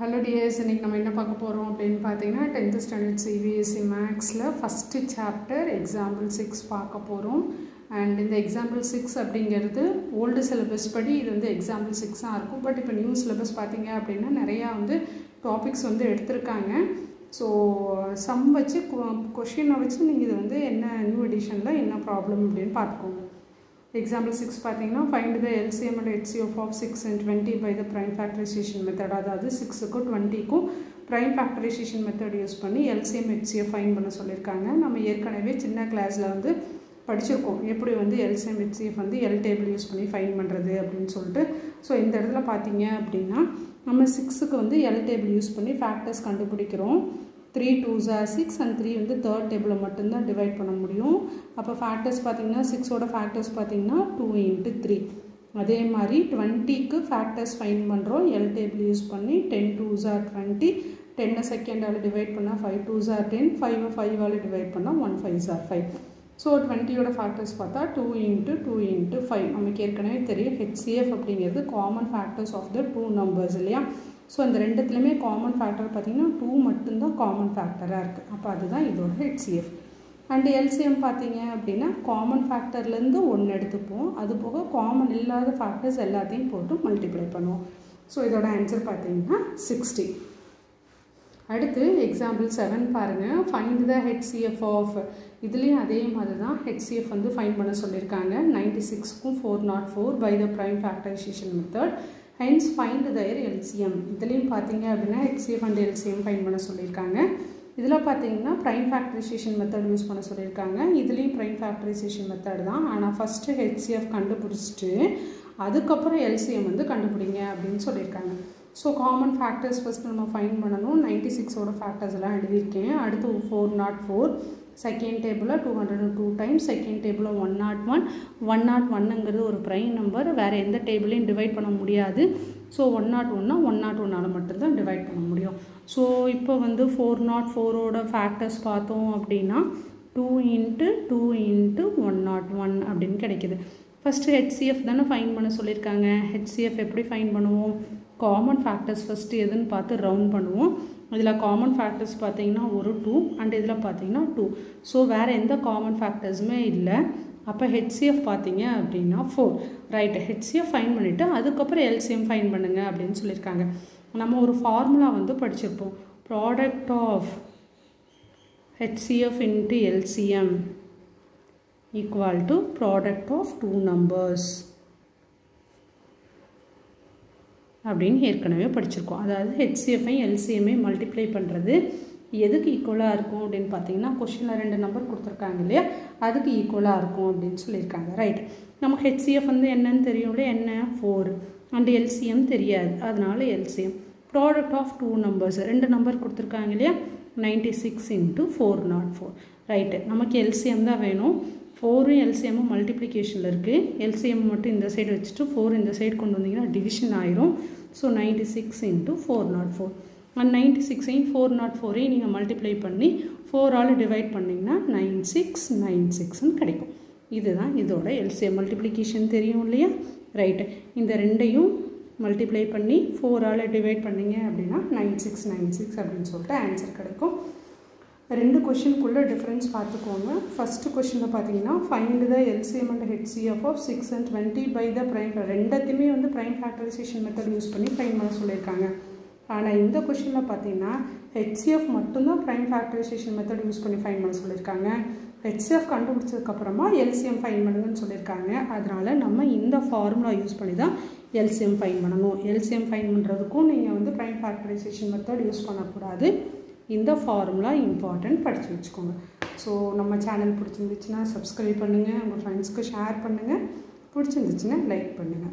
Hello dears, இன்னைக்கு நம்ம என்ன பார்க்க போறோம் அப்படினு பாத்தீங்கன்னா 10th standard CBSE Mathsல first chapter example 6 பார்க்க போறோம். And இந்த example 6 அப்படிங்கிறது old syllabus படி இது வந்து example 6 ஆ இருக்கும். பட் இப்போ நியூ syllabus பாத்தீங்க அப்படினா நிறைய வந்து டாபிக்ஸ் வந்து எடுத்துருக்காங்க. So சம் வச்சு क्वेश्चन வச்சு நீங்க இது வந்து என்ன நியூ எடிஷன்ல என்ன ப்ராப்ளம் அப்படினு பாத்துக்கோங்க. Example 6 பாத்தீங்கன்னா find the LCM and HCF of 6 and 20 by the prime factorization method. அதாவது 6 க்கு 20 க்கு prime factorization method யூஸ் பண்ணி LCM HCF ஃபைண்ட் பண்ண சொல்லிருக்காங்க. நம்ம ஏற்கனவே சின்ன கிளாஸ்ல வந்து படிச்சிருக்கோம். எப்படி வந்து LCM HCF வந்து L டேபிள் யூஸ் பண்ணி ஃபைண்ட் பண்றது அப்படினு சொல்லிட்டு. சோ இந்த இடத்துல பாத்தீங்க அப்படினா நம்ம 6 க்கு வந்து L டேபிள் யூஸ் பண்ணி ஃபேக்டர்ஸ் கண்டுபிடிக்கிறோம். 3 2s are 6 and 3 வந்து third table மட்டும் தான் டிவைட் பண்ண முடியும். அப்ப ஃபேக்டர்ஸ் பாத்தீங்கன்னா 6 ஓட ஃபேக்டர்ஸ் பாத்தீங்கன்னா 2 * 3. அதே மாதிரி 20 க்கு ஃபேக்டர்ஸ் ஃபைண்ட் பண்றோம். L டேபிள் யூஸ் பண்ணி 10 2s are 20, 10 செகண்ட் ஆல டிவைட் பண்ணா 5 2s are 10, 5 5 ஆல டிவைட் பண்ணா 1 5s are 5. சோ 20 ஓட ஃபேக்டர்ஸ் பார்த்தா 2 * 2 * 5. நமக்கு ஏற்கனவே தெரியும் HCF அப்படிங்கிறது common factors of the two numbers இல்லையா? So இந்த ரெண்டுத்துலயுமே காமன் ஃபேக்டர் பாத்தீங்கன்னா 2 மட்டும் தான் காமன் ஃபேக்டரா இருக்கு. அப்ப அதுதான் இதோட HCF. and LCM பாத்தீங்க அப்படினா காமன் ஃபேக்டர்ல இருந்து 1 எடுத்துப்போம். அது போக காமன் இல்லாத ஃபேக்டர்ஸ் எல்லாத்தையும் போட்டு மல்டிப்ளை பண்ணுவோம். சோ இதோட ஆன்சர் பாத்தீங்கன்னா 60. அடுத்து எக்ஸாம்பிள் 7 பாருங்க. find the HCF of இதுலயும் அதே மாதிரி தான் HCF வந்து ஃபைண்ட் பண்ண சொல்லிருக்காங்க. 96 க்கும் 404 by the prime factorization method. Hence find their LCM. இதுலயும் பாத்தீங்க அப்படினா HCF and LCM ஃபைண்ட் பண்ண சொல்லிருக்காங்க. இதுல பாத்தீங்கன்னா prime factorization method யூஸ் பண்ண சொல்லிருக்காங்க. இதுலயும் prime factorization method தான். ஆனா first HCF கண்டுபிடிச்சிட்டு அதுக்கு அப்புறம் LCM வந்து கண்டுபிடிங்க அப்படினு சொல்லிருக்காங்க. சோ காமன் ஃபேக்டர்ஸ் ஃபர்ஸ்ட் நம்ம ஃபைண்ட் பண்ணனும். 96 ஓட ஃபேக்டர்ஸ் எல்லாம் எழுதி இருக்கேன். அடுத்து 404 செகண்ட் டேபிள்ல 202 டைம்ஸ், செகண்ட் டேபிள்ல 101. 101ங்கிறது ஒரு பிரைம் நம்பர். வேற எந்த டேபிளையும் டிவைட் பண்ண முடியாது. சோ 101 101 ஆல மட்டும் தான் டிவைட் பண்ண முடியும். சோ இப்போ வந்து 404 ஓட ஃபேக்டர்ஸ் பார்த்தோம் அப்படினா 2 * 2 * 101 அப்படினு கிடைக்குது. ஃபர்ஸ்ட் HCF தான ஃபைண்ட் பண்ண சொல்லிருக்காங்க. HCF எப்படி ஃபைண்ட் பண்ணுவோம்? காமன் ஃபேக்டர்ஸ் ஃபர்ஸ்ட் எதுன்னு பார்த்து ரவுண்ட் பண்ணுவோம். இதுல காமன் ஃபேக்டர்ஸ் பாத்தீங்கன்னா ஒரு 2 and இதுல பாத்தீங்கன்னா 2. சோ வேற எந்த காமன் ஃபேக்டர்ஸ்மே இல்ல. அப்ப HCF பாத்தீங்க அப்படினா 4. ரைட். HCF ஃபைண்ட் பண்ணிட்டு அதுக்கு அப்புறம் LCM ஃபைண்ட் பண்ணுங்க அப்படினு சொல்லிருக்காங்க. நம்ம ஒரு ஃபார்முலா வந்து படிச்சிருப்போம். product of HCF into LCM equal to product of two numbers அப்படினு ஏற்கனவே படிச்சிருக்கோம். அதாவது HCF ஐ LCM ஐ மல்டிப்ளை பண்றது எதுக்கு ஈக்குவலா இருக்கும் அப்படினு பாத்தீங்கன்னா क्वेश्चनல ரெண்டு நம்பர் கொடுத்திருக்காங்க இல்லையா? அதுக்கு ஈக்குவலா இருக்கும் அப்படினு சொல்லிருக்காங்க. ரைட். நமக்கு HCF வந்து என்னன்னு தெரியும்ல? என்ன 4 and LCM தெரியாது. அதனால LCM product of two numbers ரெண்டு நம்பர் கொடுத்திருக்காங்க இல்லையா? 96 * 404. ரைட். நமக்கு LCM தான் வேணும். 4 LCM மல்டிப்ளிகேஷன்ல இருக்கு. LCM மட்டும் இந்த சைடு வச்சிட்டு 4 இந்த சைடு கொண்டு வந்தீங்கன்னா டிவிஷன் ஆயிரும். சோ 96 * 404. and 96 ஐயும் 404 ஐயும் நீங்க மல்டிப்ளை பண்ணி 4 ஆல டிவைட் பண்ணீங்கன்னா 9696 ன்னு கிடைக்கும். இதுதான் இதோட LCM மல்டிப்ளிகேஷன் தெரியும் இல்லையா? ரைட். இந்த ரெண்டையும் மல்டிப்ளை பண்ணி 4 ஆல டிவைட் பண்ணீங்க அப்படினா 9696 அப்படினு சொல்லிட்டு ஆன்சர் கிடைக்கும். ரெண்டு क्वेश्चनக்குள்ள டிஃபரன்ஸ் பார்த்துக்கோங்க. ஃபர்ஸ்ட் क्वेश्चनல பாத்தீங்கன்னா find the LCM and HCF of 6 and 20 by the prime. ரெண்டுத்துமே வந்து prime factorization method யூஸ் பண்ணி ஃபைண்ட் பண்ண சொல்லிருக்காங்க. ஆனா இந்த क्वेश्चनல பாத்தீங்கன்னா HCF மட்டும் தான் prime factorization method யூஸ் பண்ணி ஃபைண்ட் பண்ண சொல்லிருக்காங்க. HCF கண்டுபிடிச்சதுக்கு அப்புறமா LCM ஃபைண்ட் பண்ணுங்கன்னு சொல்லிருக்காங்க. அதனால நம்ம இந்த ஃபார்முலா யூஸ் பண்ணி தான் LCM ஃபைண்ட் பண்ணனும். LCM ஃபைண்ட் பண்றதுக்கும் நீங்க வந்து prime factorization method யூஸ் பண்ண கூடாது. இந்த ஃபார்முலா இம்பார்ட்டன்ட் படிச்சு வச்சுக்கோங்க. சோ நம்ம சேனல் பிடிச்சிருந்துச்சுனா Subscribe பண்ணுங்க, உங்க ஃப்ரெண்ட்ஸ்க்கு ஷேர் பண்ணுங்க, பிடிச்சிருந்துச்சுனா லைக் பண்ணுங்க.